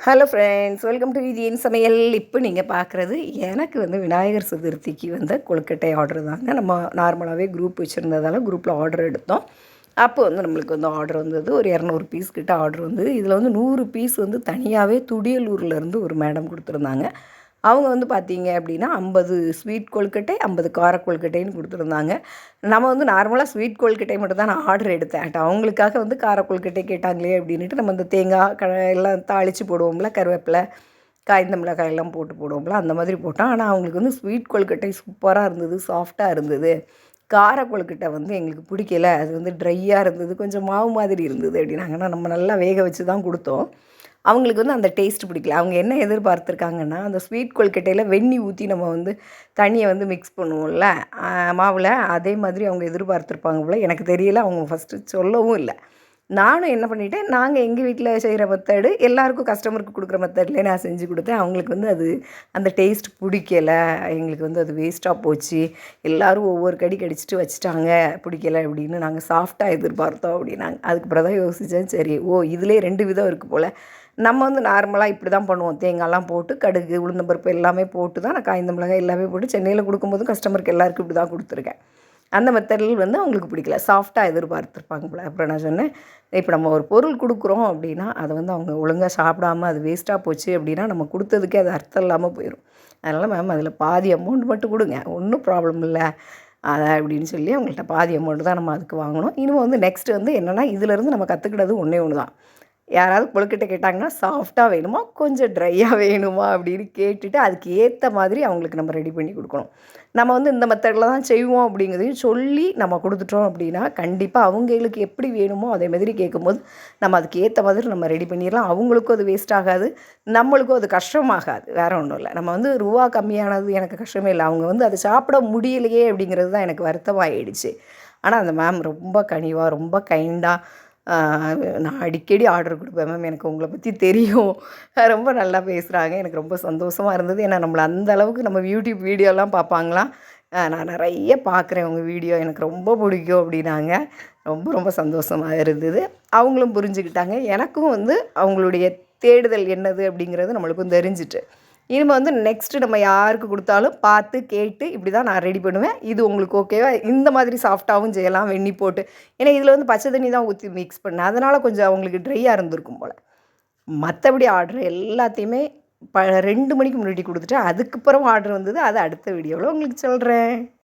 Hello friends, welcome to இது என் சமையல். இப்போ நீங்கள் பார்க்குறது எனக்கு விநாயகர் சதுர்த்திக்கு கொழுக்கட்டை ஆர்டர் தாங்க. நம்ம நார்மலாகவே குரூப் வச்சுருந்ததால் குரூப்பில் ஆர்டர் எடுத்தோம். அப்போ நம்மளுக்கு ஆர்டர் வந்தது ஒரு 200 பீஸ் கிட்ட ஆர்டர் வந்தது. இதில் 100 பீஸ் தனியாகவே துடியலூர்லேருந்து ஒரு மேடம் கொடுத்துருந்தாங்க. அவங்க பார்த்தீங்க அப்படின்னா 50 ஸ்வீட் கொழுக்கட்டை, 50 கார கொழுக்கட்டைன்னு கொடுத்துருந்தாங்க. நம்ம நார்மலாக ஸ்வீட் கொழுக்கட்டை மட்டும் தான் நான் ஆர்டர் எடுத்தேன். அவங்களுக்காக கார கொழுக்கட்டை கேட்டாங்களே அப்படின்ட்டு நம்ம இந்த தேங்காய் எல்லாம் தாளித்து போடுவோம்ல, கருவேப்பிலை, காய்ந்த மிளகாய் எல்லாம் போட்டு போடுவோம்ல, அந்த மாதிரி போட்டோம். ஆனால் அவங்களுக்கு ஸ்வீட் கொழுக்கட்டை சூப்பராக இருந்தது, சாஃப்டாக இருந்தது. கார கொழுக்கட்டை எங்களுக்கு பிடிக்கல, அது ட்ரையாக இருந்தது, கொஞ்சம் மாவு மாதிரி இருந்தது அப்படின்னாங்க. நம்ம நல்லா வேக வச்சு தான் கொடுத்தோம். அவங்களுக்கு அந்த டேஸ்ட் பிடிக்கல. அவங்க என்ன எதிர்பார்த்துருக்காங்கன்னா, அந்த ஸ்வீட் கொழுக்கட்டையில் வெண்ணி ஊற்றி நம்ம தண்ணியை மிக்ஸ் பண்ணுவோம்ல மாவில், அதே மாதிரி அவங்க எதிர்பார்த்துருப்பாங்க போல். எனக்கு தெரியல, அவங்க ஃபஸ்ட்டு சொல்லவும் இல்லை. நானும் என்ன பண்ணிட்டேன், நாங்கள் எங்கள் வீட்டில் செய்கிற மெத்தடு எல்லாேருக்கும் கஸ்டமருக்கு கொடுக்குற மெத்தட்லேயே நான் செஞ்சு கொடுத்தேன். அவங்களுக்கு அது அந்த டேஸ்ட் பிடிக்கலை, எங்களுக்கு அது வேஸ்ட்டாக போச்சு, எல்லோரும் ஒவ்வொரு கடி கடிச்சிட்டு வச்சுட்டாங்க, பிடிக்கலை அப்படின்னு. நாங்கள் சாஃப்டாக எதிர்பார்த்தோம் அப்படின்னாங்க. அதுக்கப்புறம் தான் யோசித்தேன், சரி இதிலே 2 விதம் இருக்குது போல். நம்ம நார்மலாக இப்படி தான் பண்ணுவோம், தேங்காய்லாம் போட்டு கடுகு உளுந்தம்பருப்பு எல்லாமே போட்டு தான் நான் காய்ந்த மிளகாய் எல்லாமே போட்டு சென்னையில் கொடுக்கும்போது கஸ்டமருக்கு எல்லாருக்கும் இப்படி தான் கொடுத்துருக்கேன். அந்த மெத்தடில் அவங்களுக்கு பிடிக்கல, சாஃப்டாக எதிர்பார்த்துருப்பாங்க போல். அப்புறம் நான் சொன்னேன், இப்போ நம்ம ஒரு பொருள் கொடுக்குறோம் அப்படின்னா அதை அவங்க ஒழுங்காக சாப்பிடாமல் அது வேஸ்ட்டாக போச்சு அப்படின்னா நம்ம கொடுத்ததுக்கே அது அர்த்தம் இல்லாமல் போயிடும். அதனால் மேம் அதில் பாதி அமௌண்ட் மட்டும் கொடுங்க, ஒன்றும் ப்ராப்ளம் இல்லை அதை அப்படின்னு சொல்லி அவங்கள்ட்ட பாதி அமௌண்ட் தான் நம்ம அதுக்கு வாங்கணும். இன்னும் நெக்ஸ்ட்டு என்னென்னா, இதிலேருந்து நம்ம கற்றுக்கிட்டது ஒன்றே ஒன்று தான். யாராவது கொழுக்கட்டை கேட்டாங்கன்னா சாஃப்டாக வேணுமா, கொஞ்சம் ட்ரையாக வேணுமா அப்படின்னு கேட்டுட்டு அதுக்கு ஏற்ற மாதிரி அவங்களுக்கு நம்ம ரெடி பண்ணி கொடுக்கணும். நம்ம இந்த மெத்தடில் தான் செய்வோம் அப்படிங்கிறதையும் சொல்லி நம்ம கொடுத்துட்டோம் அப்படின்னா கண்டிப்பாக அவங்களுக்கு எப்படி வேணுமோ அதே மாதிரி கேட்கும்போது நம்ம அதுக்கு ஏற்ற மாதிரி நம்ம ரெடி பண்ணிடலாம். அவங்களுக்கும் அது வேஸ்ட் ஆகாது, நம்மளுக்கும் அது கஷ்டமாகாது. வேறு ஒன்றும் இல்லை. நம்ம ரூபா கம்மியானது எனக்கு கஷ்டமே இல்லை. அவங்க அதை சாப்பிட முடியலையே அப்படிங்கிறது தான் எனக்கு வருத்தமாகிடுச்சு. ஆனால் அந்த மேம் ரொம்ப கனிவாக, ரொம்ப கைண்டாக, நான் அடிக்கடி ஆர்டர் கொடுப்பேன் மேம், எனக்கு உங்களை பற்றி தெரியும், ரொம்ப நல்லா பேசுகிறாங்க, எனக்கு ரொம்ப சந்தோஷமாக இருந்தது. ஏன்னா நம்மளை அந்த அளவுக்கு நம்ம யூடியூப் வீடியோலாம் பார்ப்பாங்களாம். நான் நிறைய பார்க்குறேன் உங்கள் வீடியோ, எனக்கு ரொம்ப பிடிக்கும் அப்படின்னாங்க. ரொம்ப ரொம்ப சந்தோஷமாக இருந்தது. அவங்களும் புரிஞ்சுக்கிட்டாங்க. எனக்கும் அவங்களுடைய தேடுதல் என்னது அப்படிங்கிறது நம்மளுக்கும் தெரிஞ்சிட்டு, இனிமேல் நெக்ஸ்ட்டு நம்ம யாருக்கு கொடுத்தாலும் பார்த்து கேட்டு இப்படி தான் நான் ரெடி பண்ணுவேன், இது உங்களுக்கு ஓகேவா, இந்த மாதிரி சாஃப்டாகவும் செய்யலாம் வெண்ணி போட்டு. ஏன்னா இதில் பச்சை தண்ணி தான் ஊற்றி மிக்ஸ் பண்ணேன், அதனால் கொஞ்சம் அவங்களுக்கு ட்ரையாக இருந்திருக்கும் போல். மற்றபடி ஆர்டர் எல்லாத்தையுமே 2 மணிக்கு முன்னாடி கொடுத்துட்டேன். அதுக்கப்புறம் ஆர்டர் வந்தது, அது அடுத்த வீடியோவில் உங்களுக்கு சொல்கிறேன்.